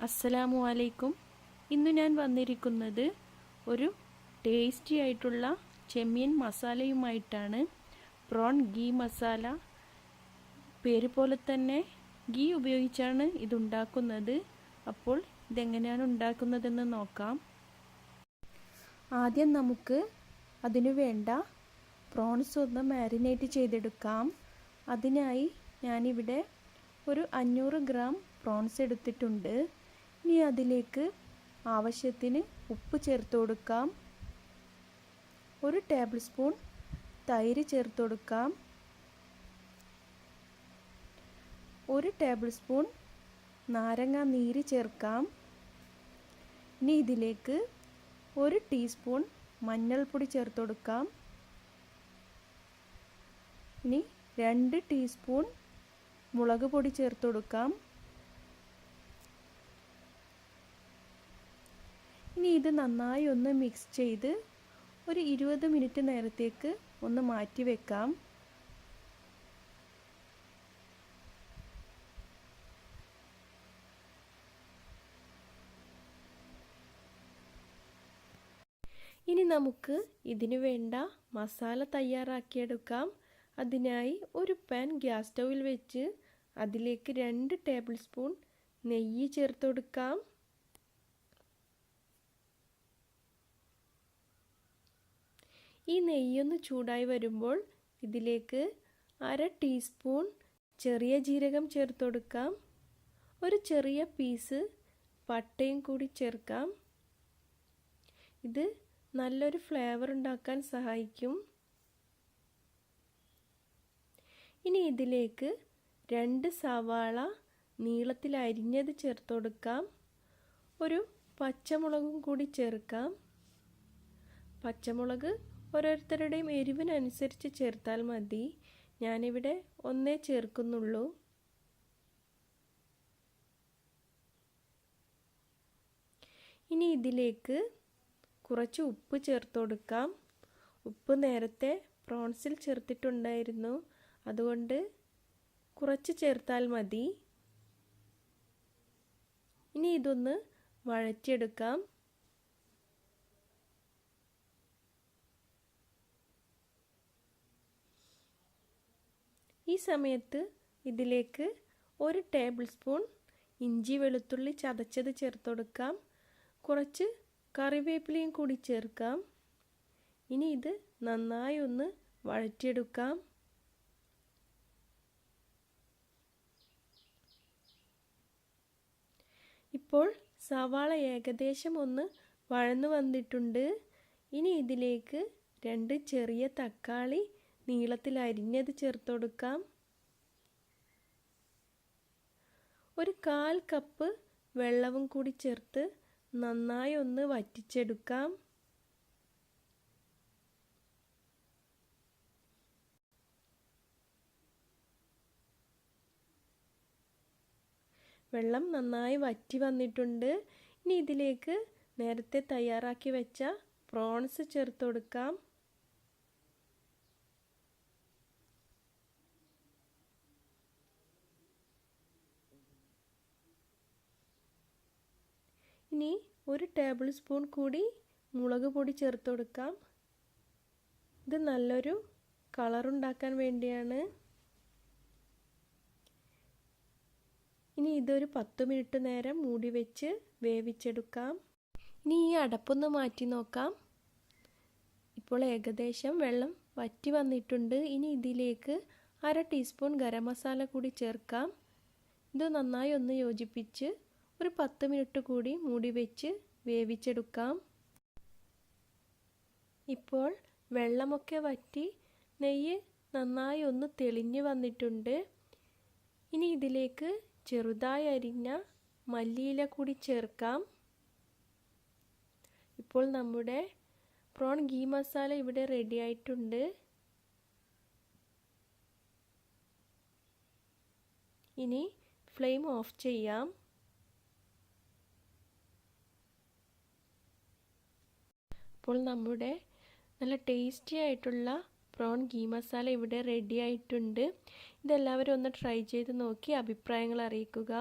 അസ്സലാമു അലൈക്കും. ഇന്ന് ഞാൻ വന്നിരിക്കുന്നത് ഒരു ടേസ്റ്റി ആയിട്ടുള്ള ചെമ്മീൻ മസാലയുമായിട്ടാണ്. പ്രോൺ ഗീ മസാല. പേര് പോലെ തന്നെ ഗീ ഉപയോഗിച്ചാണ് ഇതുണ്ടാക്കുന്നത്. അപ്പോൾ ഇതെങ്ങനെയാണ് ഉണ്ടാക്കുന്നതെന്ന് നോക്കാം. ആദ്യം നമുക്ക് അതിനു വേണ്ട പ്രോൺസ് ഒന്ന് മാരിനേറ്റ് ചെയ്തെടുക്കാം. അതിനായി ഞാനിവിടെ ഒരു 500 ഗ്രാം പ്രോൺസ് എടുത്തിട്ടുണ്ട്. ഇനി അതിലേക്ക് ആവശ്യത്തിന് ഉപ്പ് ചേർത്ത് കൊടുക്കാം. 1 ടേബിൾ സ്പൂൺ തൈര് ചേർത്ത് കൊടുക്കാം. 1 ടേബിൾ സ്പൂൺ നാരങ്ങ നീര് ചേർക്കാം. ഇനി ഇതിലേക്ക് 1 ടീസ്പൂൺ മഞ്ഞൾപ്പൊടി ചേർത്ത് കൊടുക്കാം. ഇനി 2 ടീസ്പൂൺ മുളക് പൊടി ചേർത്ത് കൊടുക്കാം. ഇനി ഇത് നന്നായി ഒന്ന് മിക്സ് ചെയ്ത് ഒരു 20 മിനിറ്റ് നേരത്തേക്ക് ഒന്ന് മാറ്റി വെക്കാം. ഇനി നമുക്ക് ഇതിനു വേണ്ട മസാല തയ്യാറാക്കിയെടുക്കാം. അതിനായി ഒരു പാൻ ഗ്യാസ് സ്റ്റൗവിൽ വെച്ച് അതിലേക്ക് 2 ടേബിൾ സ്പൂൺ നെയ്യ് ചേർത്ത് കൊടുക്കാം. ഈ നെയ്യൊന്ന് ചൂടായി വരുമ്പോൾ ഇതിലേക്ക് 1/2 ടീസ്പൂൺ ചെറിയ ജീരകം ചേർത്ത് കൊടുക്കാം. ഒരു ചെറിയ പീസ് പട്ടയും കൂടി ചേർക്കാം. ഇത് നല്ലൊരു ഫ്ലേവർ ഉണ്ടാക്കാൻ സഹായിക്കും. ഇനി ഇതിലേക്ക് 2 സവാള നീളത്തിൽ അരിഞ്ഞത് ചേർത്ത് കൊടുക്കാം. ഒരു പച്ചമുളകും കൂടി ചേർക്കാം. പച്ചമുളക് ഓരോരുത്തരുടെയും എരിവിനനുസരിച്ച് ചേർത്താൽ മതി. ഞാനിവിടെ 1 ചേർക്കുന്നുള്ളൂ. ഇനി ഇതിലേക്ക് കുറച്ച് ഉപ്പ് ചേർത്ത് കൊടുക്കാം. ഉപ്പ് നേരത്തെ പ്രോൺസിൽ ചേർത്തിട്ടുണ്ടായിരുന്നു, അതുകൊണ്ട് കുറച്ച് ചേർത്താൽ മതി. ഇനി ഇതൊന്ന് വഴറ്റിയെടുക്കാം. ഈ സമയത്ത് ഇതിലേക്ക് 1 ടേബിൾ സ്പൂൺ ഇഞ്ചി വെളുത്തുള്ളി ചതച്ചത് ചേർത്ത് കൊടുക്കാം. കുറച്ച് കറിവേപ്പിലയും കൂടി ചേർക്കാം. ഇനി ഇത് നന്നായി ഒന്ന് വഴറ്റിയെടുക്കാം. ഇപ്പോൾ സവാള ഏകദേശം ഒന്ന് വഴന്നു വന്നിട്ടുണ്ട്. ഇനി ഇതിലേക്ക് 2 ചെറിയ തക്കാളി നീളത്തിൽ അരിഞ്ഞത് ചേർത്ത് കൊടുക്കാം. ഒരു 1/4 കപ്പ് വെള്ളവും കൂടി ചേർത്ത് നന്നായി ഒന്ന് വറ്റിച്ചെടുക്കാം. വെള്ളം നന്നായി വറ്റി വന്നിട്ടുണ്ട്. ഇനി ഇതിലേക്ക് നേരത്തെ തയ്യാറാക്കി വെച്ച പ്രോൺസ് ചേർത്ത് കൊടുക്കാം. ഇനി 1 ടേബിൾ സ്പൂൺ കൂടി മുളക് പൊടി ചേർത്ത് കൊടുക്കാം. ഇത് നല്ലൊരു കളറുണ്ടാക്കാൻ വേണ്ടിയാണ്. ഇനി ഇതൊരു 10 മിനിറ്റ് നേരം മൂടി വെച്ച് വേവിച്ചെടുക്കാം. ഇനി ഈ അടപ്പൊന്ന് മാറ്റി നോക്കാം. ഇപ്പോൾ ഏകദേശം വെള്ളം വറ്റി വന്നിട്ടുണ്ട്. ഇനി ഇതിലേക്ക് 1/2 ടീസ്പൂൺ ഗരം മസാല കൂടി ചേർക്കാം. ഇത് നന്നായി ഒന്ന് യോജിപ്പിച്ച് ഒരു 10 മിനിറ്റ് കൂടി മൂടി വെച്ച് വേവിച്ചെടുക്കാം. ഇപ്പോൾ വെള്ളമൊക്കെ വറ്റി നെയ്യ് നന്നായി ഒന്ന് തെളിഞ്ഞ് വന്നിട്ടുണ്ട്. ഇനി ഇതിലേക്ക് ചെറുതായി അരിഞ്ഞ മല്ലിയില കൂടി ചേർക്കാം. ഇപ്പോൾ നമ്മുടെ പ്രോൺ ഗീ മസാല ഇവിടെ റെഡി ആയിട്ടുണ്ട്. ഇനി ഫ്ലെയിം ഓഫ് ചെയ്യാം. അപ്പോൾ നമ്മുടെ നല്ല ടേസ്റ്റി ആയിട്ടുള്ള പ്രോൺ ഗീ മസാല ഇവിടെ റെഡി ആയിട്ടുണ്ട്. ഇതെല്ലാവരും ഒന്ന് ട്രൈ ചെയ്ത് നോക്കി അഭിപ്രായങ്ങൾ അറിയിക്കുക.